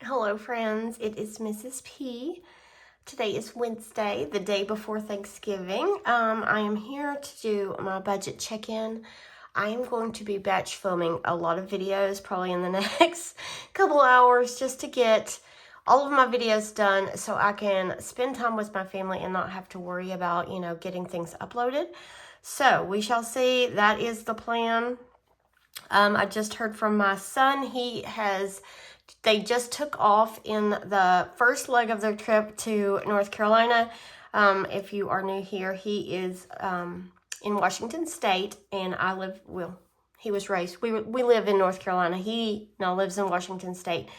Hello friends, it is Mrs. P. Today is Wednesday, the day before Thanksgiving. I am here to do my budget check-in. I am going to be batch filming a lot of videos probably in the next couple hours just to get all of my videos done so I can spend time with my family and not have to worry about, getting things uploaded. So we shall see. That is the plan. I just heard from my son. They just took off in the first leg of their trip to North Carolina. If you are new here, he is in Washington State, and he was raised. We live in North Carolina. He now lives in Washington State,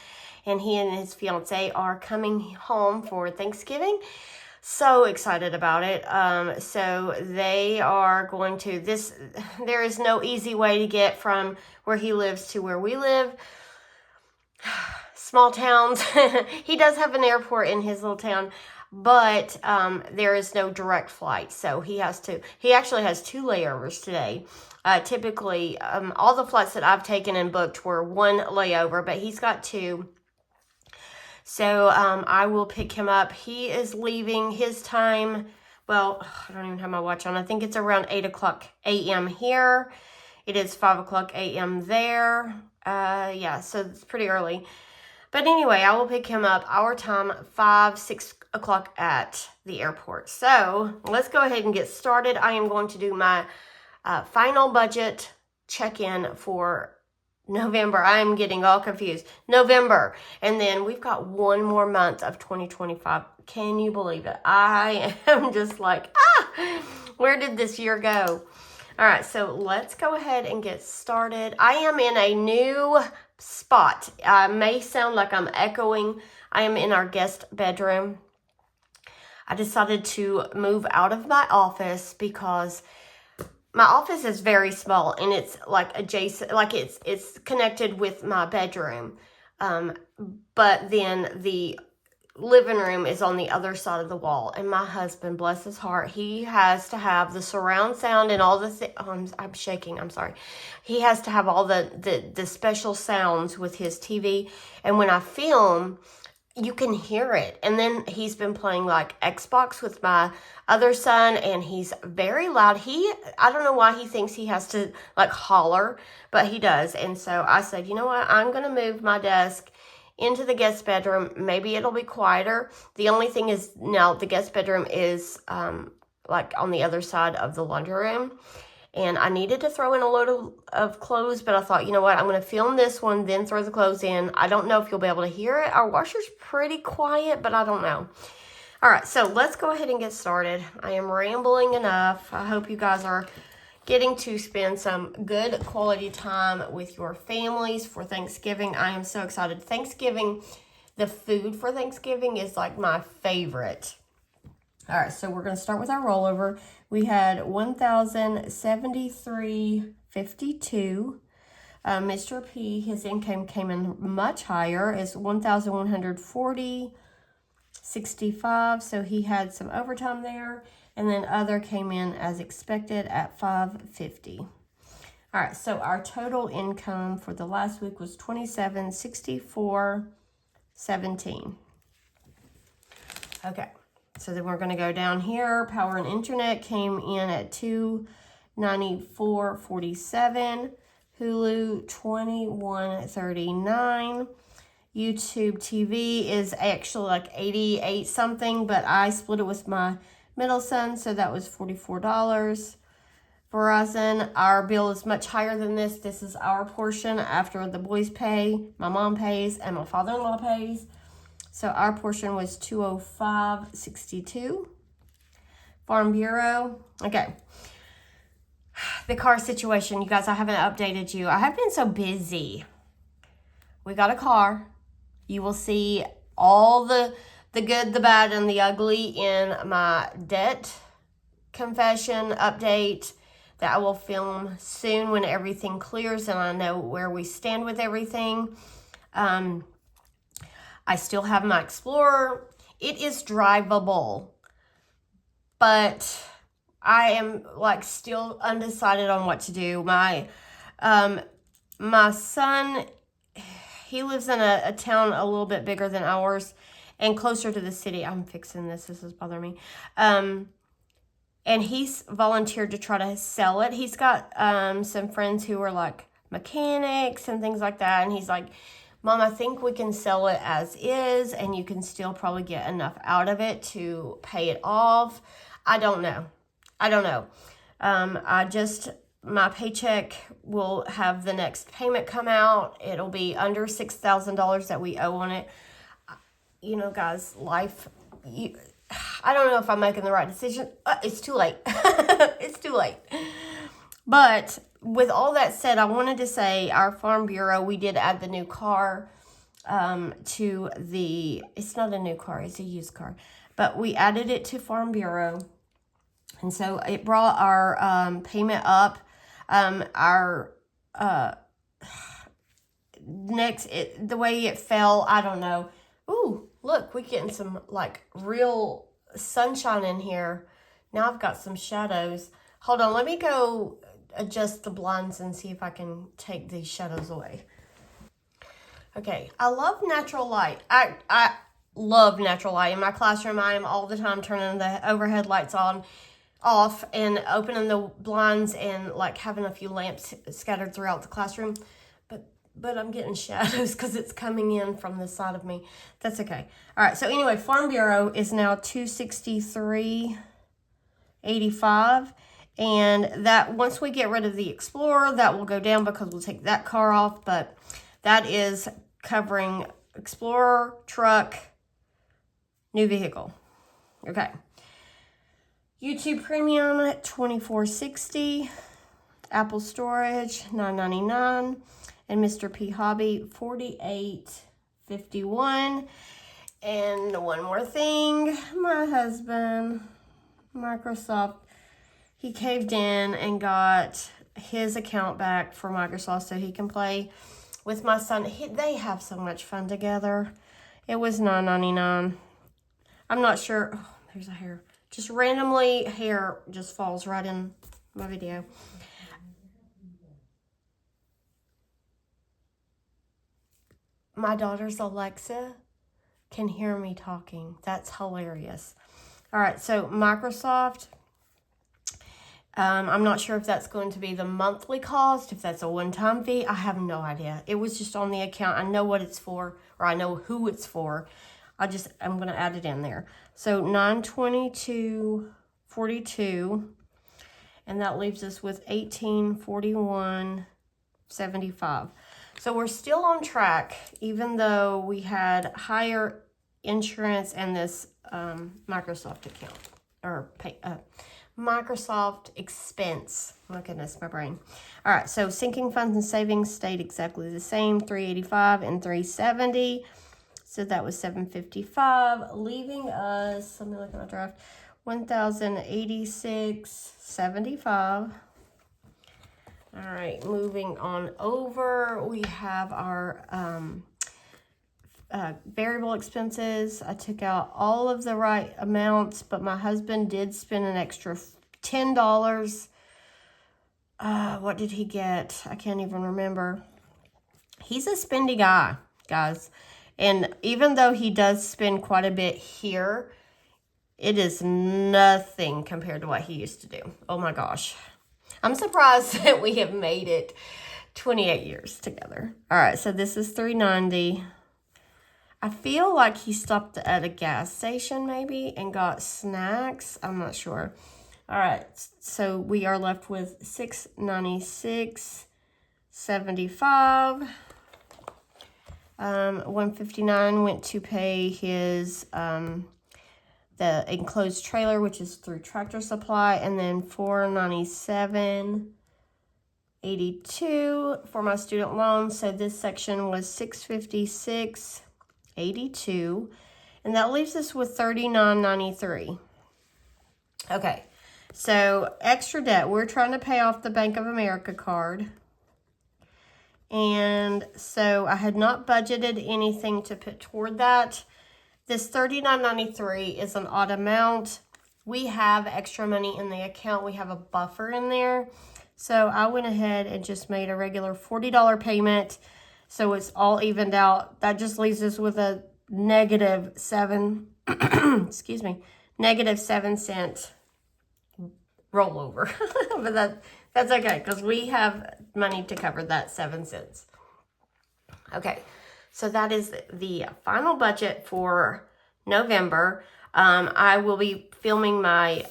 and he and his fiance are coming home for Thanksgiving. So excited about it. So they are going to there is no easy way to get from where he lives to where we live. Small towns. He does have an airport in his little town, but there is no direct flight. So he actually has 2 layovers today. Typically, all the flights that I've taken and booked were 1 layover, but he's got 2. So I will pick him up. He is leaving his time. Well, I don't even have my watch on. I think it's around 8 o'clock a.m. here. It is 5 o'clock a.m. there. Yeah, so it's pretty early. But anyway, I will pick him up our time, 6 o'clock at the airport. So let's go ahead and get started. I am going to do my final budget check-in for November. I am getting all confused. November. And then we've got 1 more month of 2025. Can you believe it? I am just like, where did this year go? All right, so let's go ahead and get started. I am in a new spot. I may sound like I'm echoing. I am in our guest bedroom. I decided to move out of my office because my office is very small, and it's like adjacent, like it's connected with my bedroom. But then the living room is on the other side of the wall, and my husband, bless his heart, he has to have the surround sound and all the I'm shaking, I'm sorry. He has to have all the special sounds with his TV, and when I film, you can hear it. And then he's been playing like Xbox with my other son, and he's very loud. I don't know why he thinks he has to like holler, but he does. And so I said, you know what? I'm going to move my desk into the guest bedroom. Maybe it'll be quieter. The only thing is now the guest bedroom is like on the other side of the laundry room. And I needed to throw in a load of clothes, but I thought, you know what, I'm going to film this one, then throw the clothes in. I don't know if you'll be able to hear it. Our washer's pretty quiet, but I don't know. All right, so let's go ahead and get started. I am rambling enough. I hope you guys are getting to spend some good quality time with your families for Thanksgiving. I am so excited. Thanksgiving, the food for Thanksgiving is like my favorite. All right, so we're going to start with our rollover. We had $1,073.52. Mr. P, his income came in much higher. It's $1,140.65. So he had some overtime there. And then other came in as expected at $550. All right, so our total income for the last week was $2764.17. Okay. So then we're going to go down here. Power and internet came in at $294.47. Hulu $21.39. YouTube TV is actually like 88 something, but I split it with my middle son, so that was $44. Verizon, our bill is much higher than this. This is our portion after the boys pay, my mom pays, and my father-in-law pays. So our portion was $205.62. Farm Bureau. Okay. The car situation. You guys, I haven't updated you. I have been so busy. We got a car. You will see all the good, the bad, and the ugly in my debt confession update that I will film soon when everything clears and I know where we stand with everything. I still have my Explorer. It is drivable, but I am like still undecided on what to do. My son, he lives in a town a little bit bigger than ours and closer to the city. I'm fixing this. This is bothering me. And he's volunteered to try to sell it. He's got some friends who are like mechanics and things like that. And he's like, Mom, I think we can sell it as is, and you can still probably get enough out of it to pay it off. I don't know. My paycheck will have the next payment come out. It'll be under $6,000 that we owe on it. You know, guys, life, I don't know if I'm making the right decision. It's too late. It's too late. But with all that said, I wanted to say our Farm Bureau, we did add the new car to the, it's not a new car, it's a used car. But we added it to Farm Bureau. And so it brought our payment up. The way it fell, I don't know. Ooh, look, we're getting some like real sunshine in here. Now I've got some shadows. Hold on, let me go adjust the blinds and see if I can take these shadows away. Okay, I love natural light. I love natural light. In my classroom, I am all the time turning the overhead lights off and opening the blinds and like having a few lamps scattered throughout the classroom. But I'm getting shadows because it's coming in from the side of me. That's okay. All right, so anyway, Farm Bureau is now $263.85. And that, once we get rid of the Explorer, that will go down because we'll take that car off. But that is covering Explorer, truck, new vehicle. Okay. YouTube Premium, $24.60. Apple Storage, $9.99. And Mr. P Hobby, $48.51. And one more thing, my husband, Microsoft, he caved in and got his account back for Microsoft so he can play with my son. They have so much fun together. It was $9.99. I'm not sure. Oh, there's a hair. Just randomly, hair just falls right in my video. My daughter's Alexa can hear me talking. That's hilarious. All right, so Microsoft, I'm not sure if that's going to be the monthly cost, if that's a one-time fee. I have no idea. It was just on the account. I know what it's for, or I know who it's for. I'm going to add it in there. So $922.42, and that leaves us with $1841.75. So we're still on track, even though we had higher insurance and this Microsoft account, or Microsoft expense. My goodness, my brain. All right, so sinking funds and savings stayed exactly the same, $385 and $370. So that was $755, leaving us, let me look at my draft, $1,086.75. All right, moving on over, we have our variable expenses. I took out all of the right amounts, but my husband did spend an extra $10. What did he get? I can't even remember. He's a spendy guy, guys. And even though he does spend quite a bit here, it is nothing compared to what he used to do. Oh my gosh. I'm surprised that we have made it 28 years together. All right, so this is $390. I feel like he stopped at a gas station maybe and got snacks. I'm not sure. All right, so we are left with $696.75. $159 went to pay his the enclosed trailer, which is through Tractor Supply, and then $497.82 for my student loan. So this section was $656.82, and that leaves us with $39.93. Okay, so extra debt. We're trying to pay off the Bank of America card. And so I had not budgeted anything to put toward that. This $39.93 is an odd amount. We have extra money in the account. We have a buffer in there. So I went ahead and just made a regular $40 payment So it's all evened out. That just leaves us with a -7, excuse me, -7 cent rollover. But that's okay, because we have money to cover that 7 cents. Okay, so that is the final budget for November. I will be filming my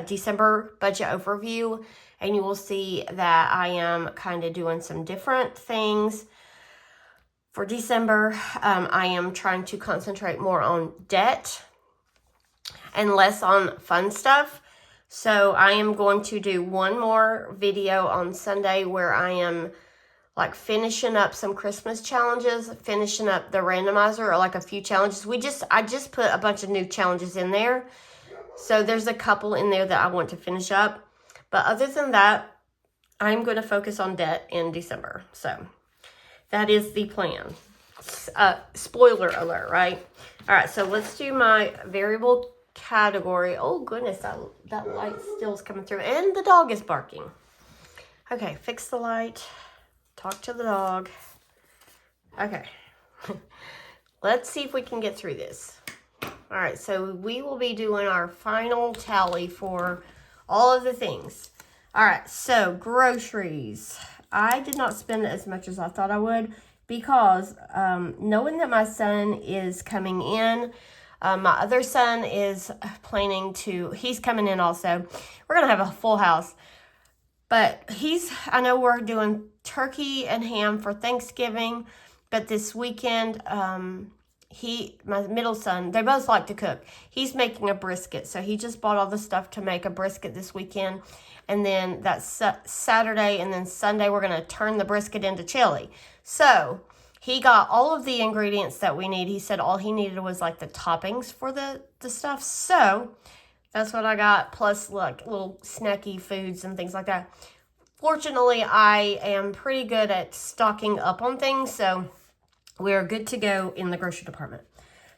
December budget overview, and you will see that I am kind of doing some different things. For December, I am trying to concentrate more on debt and less on fun stuff. So I am going to do one more video on Sunday where I am like finishing up some Christmas challenges, finishing up the randomizer, or like a few challenges. I just put a bunch of new challenges in there. So there's a couple in there that I want to finish up. But other than that, I'm going to focus on debt in December. So that is the plan. Spoiler alert, right? All right, so let's do my variable category. Oh, goodness, that light still is coming through. And the dog is barking. Okay, fix the light. Talk to the dog. Okay. Let's see if we can get through this. All right, so we will be doing our final tally for all of the things. All right, so groceries. I did not spend as much as I thought I would because knowing that my son is coming in, my other son is planning to, he's coming in also. We're going to have a full house. But I know we're doing turkey and ham for Thanksgiving, but this weekend, my middle son, they both like to cook. He's making a brisket, so he just bought all the stuff to make a brisket this weekend. And then that's Saturday, and then Sunday we're going to turn the brisket into chili. So he got all of the ingredients that we need. He said all he needed was like the toppings for the stuff. So that's what I got, plus like little snacky foods and things like that. Fortunately, I am pretty good at stocking up on things, so we're good to go in the grocery department.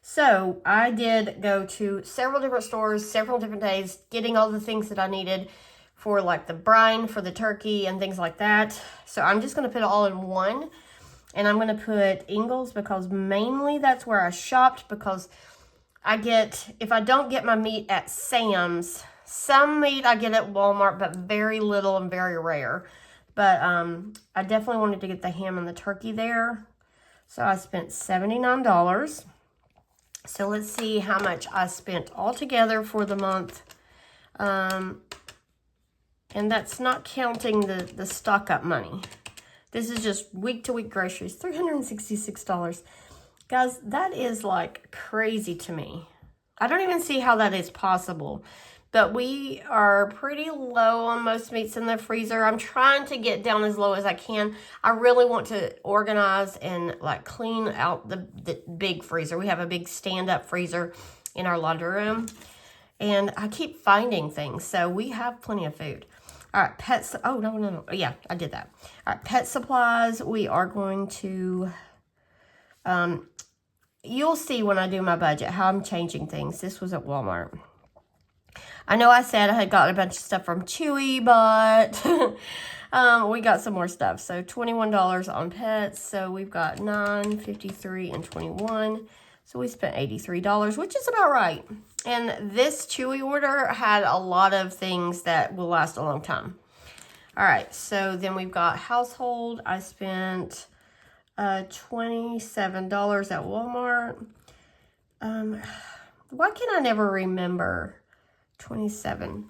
So I did go to several different stores, several different days, getting all the things that I needed for like the brine, for the turkey, and things like that. So I'm just going to put it all in one. And I'm going to put Ingles because mainly that's where I shopped, because if I don't get my meat at Sam's, some meat I get at Walmart, but very little and very rare. But I definitely wanted to get the ham and the turkey there. So I spent $79. So let's see how much I spent altogether for the month. And that's not counting the stock up money. This is just week-to-week groceries, $366. Guys, that is like crazy to me. I don't even see how that is possible. But we are pretty low on most meats in the freezer. I'm trying to get down as low as I can. I really want to organize and like clean out the big freezer. We have a big stand-up freezer in our laundry room. And I keep finding things. So we have plenty of food. All right, pets. Oh, no. Yeah, I did that. All right, pet supplies. We are going to, you'll see when I do my budget how I'm changing things. This was at Walmart. I know I said I had gotten a bunch of stuff from Chewy, but we got some more stuff. So $21 on pets. So we've got $9, $53, and $21. So we spent $83, which is about right. And this Chewy order had a lot of things that will last a long time. All right, so then we've got household. I spent $27 at Walmart. Why can I never remember 27?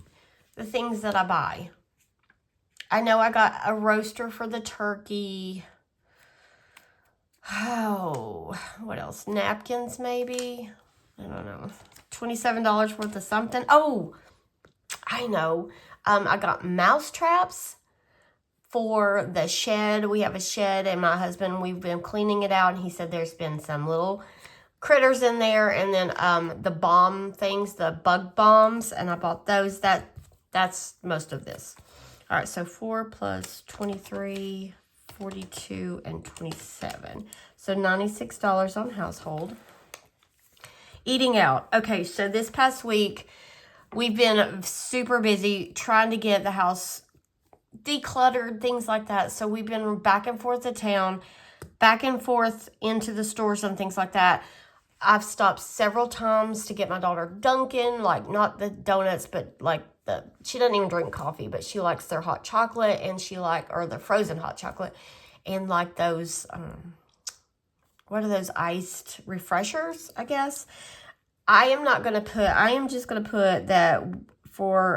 The things that I buy. I know I got a roaster for the turkey. Oh, what else? Napkins, maybe? I don't know. $27 worth of something. Oh, I know. I got mouse traps for the shed. We have a shed, and my husband, we've been cleaning it out, and he said there's been some little critters in there, and then the bomb things, the bug bombs, and I bought those. That's most of this. All right, so 4 plus 23, 42, and 27. So $96 on household. Eating out. Okay, so this past week, we've been super busy trying to get the house decluttered, things like that. So we've been back and forth to town, back and forth into the stores and things like that. I've stopped several times to get my daughter Dunkin', like not the donuts, but like she doesn't even drink coffee, but she likes their hot chocolate, and or the frozen hot chocolate, and like those, what are those, iced refreshers, I guess. I am just going to put that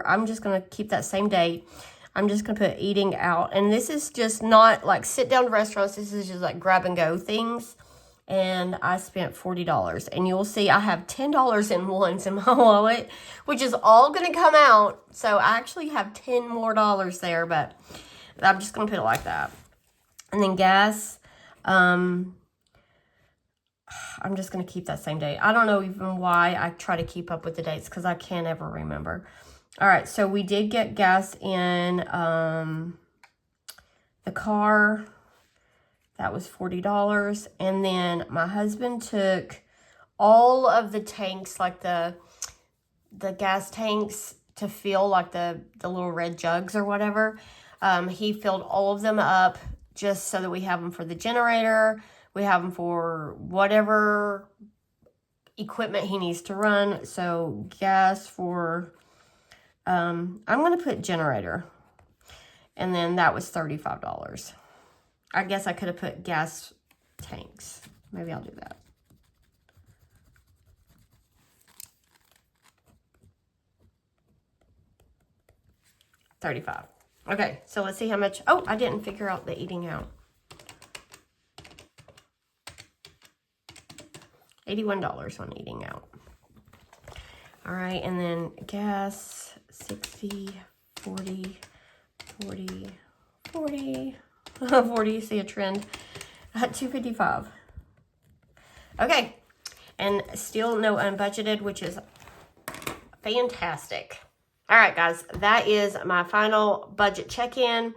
I'm just going to keep that same date. I'm just going to put eating out. And this is just not like sit down restaurants. This is just like grab and go things. And I spent $40. And you'll see I have $10 in ones in my wallet, which is all going to come out. So I actually have $10 more there, but I'm just going to put it like that. And then gas, I'm just going to keep that same date. I don't know even why I try to keep up with the dates, because I can't ever remember. All right, so we did get gas in the car. That was $40. And then my husband took all of the tanks, like the gas tanks to fill, like the little red jugs or whatever. He filled all of them up just so that we have them for the generator. We have them for whatever equipment he needs to run. So gas for, I'm going to put generator. And then that was $35. I guess I could have put gas tanks. Maybe I'll do that. $35. Okay, so let's see how much. Oh, I didn't figure out the eating out. $81 on eating out. All right, and then gas, 60, 40, 40, 40, 40, see a trend, at $255. Okay, and still no unbudgeted, which is fantastic. All right, guys, that is my final budget check-in.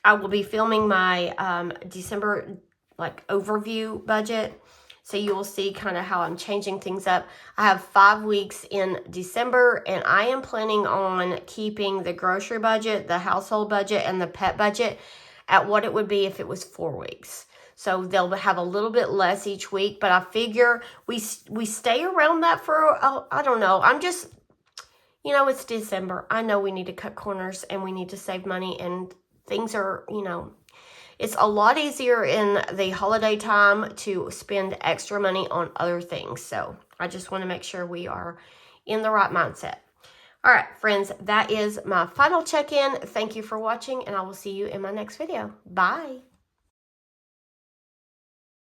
I will be filming my December overview budget. So you will see kind of how I'm changing things up. I have 5 weeks in December, and I am planning on keeping the grocery budget, the household budget, and the pet budget at what it would be if it was 4 weeks. So they'll have a little bit less each week, but I figure we stay around that for, I don't know. I'm just, it's December. I know we need to cut corners and we need to save money, and things are, it's a lot easier in the holiday time to spend extra money on other things. So I just want to make sure we are in the right mindset. All right, friends, that is my final check-in. Thank you for watching, and I will see you in my next video. Bye.